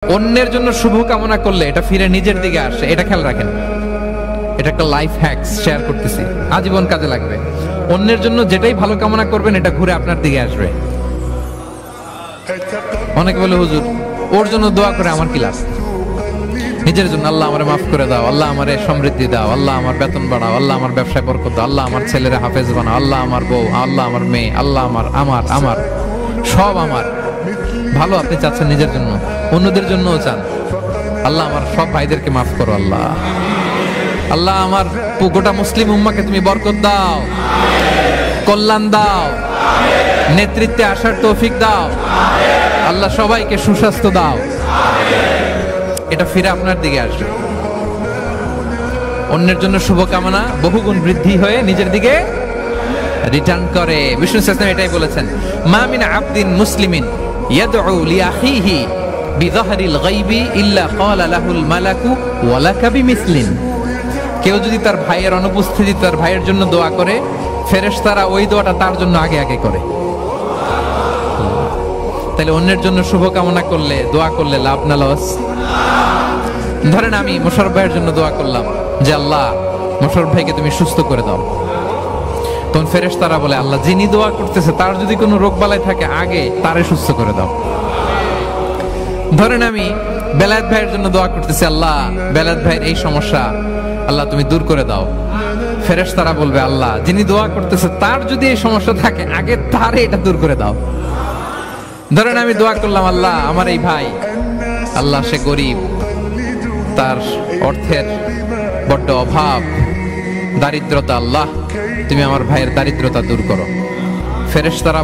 অন্যের জন্য শুভ কামনা করলে এটা ফিরে নিজের দিকে আসে, এটা খেয়াল রাখেন। এটা একটা লাইফ হ্যাকস শেয়ার করতেছি, আজীবন কাজে লাগবে। অন্যের জন্য যেটাই ভালো কামনা করবেন এটা ঘুরে আপনার দিকে আসবে। অনেকে বলে হুজুর ওর জন্য দোয়া করে আমার কি লাভ? নিজের জন্য আল্লাহ আমারে মাফ করে দাও, আল্লাহ আমারে সমৃদ্ধি দাও, আল্লাহ আমার বেতন বাড়াও, আল্লাহ আমার ব্যবসায় বরকত দাও, আল্লাহ আমার ছেলেরা হাফেজ বানাও, আল্লাহ আমার বউ, আল্লাহ আমার মেয়ে, আল্লাহ আমার আমার আমার সব আমার ভালো আপনি চাচ্ছেন নিজের জন্য, অন্যদের জন্যও চান। আল্লাহ আমার সব ভাইদেরকে মাফ করো, আল্লাহ আল্লাহ আমার গোটা মুসলিম উম্মাকে তুমি বরকত দাও, কল্যাণ দাও, নেতৃত্বে আসার তৌফিক দাও, আল্লাহ সবাইকে সুস্বাস্থ্য দাও। এটা ফিরে আপনার দিকে আসবে। অন্যের জন্য শুভকামনা বহুগুণ বৃদ্ধি হয়ে নিজের দিকে রিটার্ন করে। বিষ্ণু সাল্লাল্লাহু এটাই বলেছেন, মা মিন আবদিন মুসলিমিন ইয়াদউ লিআখিহি বিযাহরিল গায়বি ইল্লা ক্বালা লাহুল মালাকু ওয়া লাকা বিমিসলিন। কেউ যদি তার ভাইয়ের অনুপস্থিতি তার ভাইয়ের জন্য দোয়া করে, ফেরেশতারা ওই দোয়াটা তার জন্য আগে আগে করে। তাহলে অন্যের জন্য শুভকামনা করলে, দোয়া করলে লাভ না লস? ধরেন আমি মোশাররফ ভাইয়ের জন্য দোয়া করলাম যে আল্লাহ মোশাররফ ভাইকে তুমি সুস্থ করে দাও, তখন ফেরেশতারা বলে আল্লাহ যিনি দোয়া করতেছে তার যদি কোনো রোগ বালাই থাকে আগে তারে সুস্থ করে দাও। ধরেন আমি বেলায়েত ভাইয়ের জন্য দোয়া করতেছি, আল্লাহ বেলায়েত ভাইয়ের এই সমস্যা আল্লাহ তুমি দূর করে দাও, ফেরেশতারা বলবে আল্লাহ যিনি দোয়া করতেছে তার যদি এই সমস্যা থাকে আগে তারে এটা দূর করে দাও। ধরেন আমি দোয়া করলাম আল্লাহ আমার এই ভাই, আল্লাহ সে গরিব, তার অর্থের বড্ড অভাব, দারিদ্রতা, আল্লাহ তুমি আমার ভাইয়ের দারিদ্রতা দূর করো। ফেরেশতারা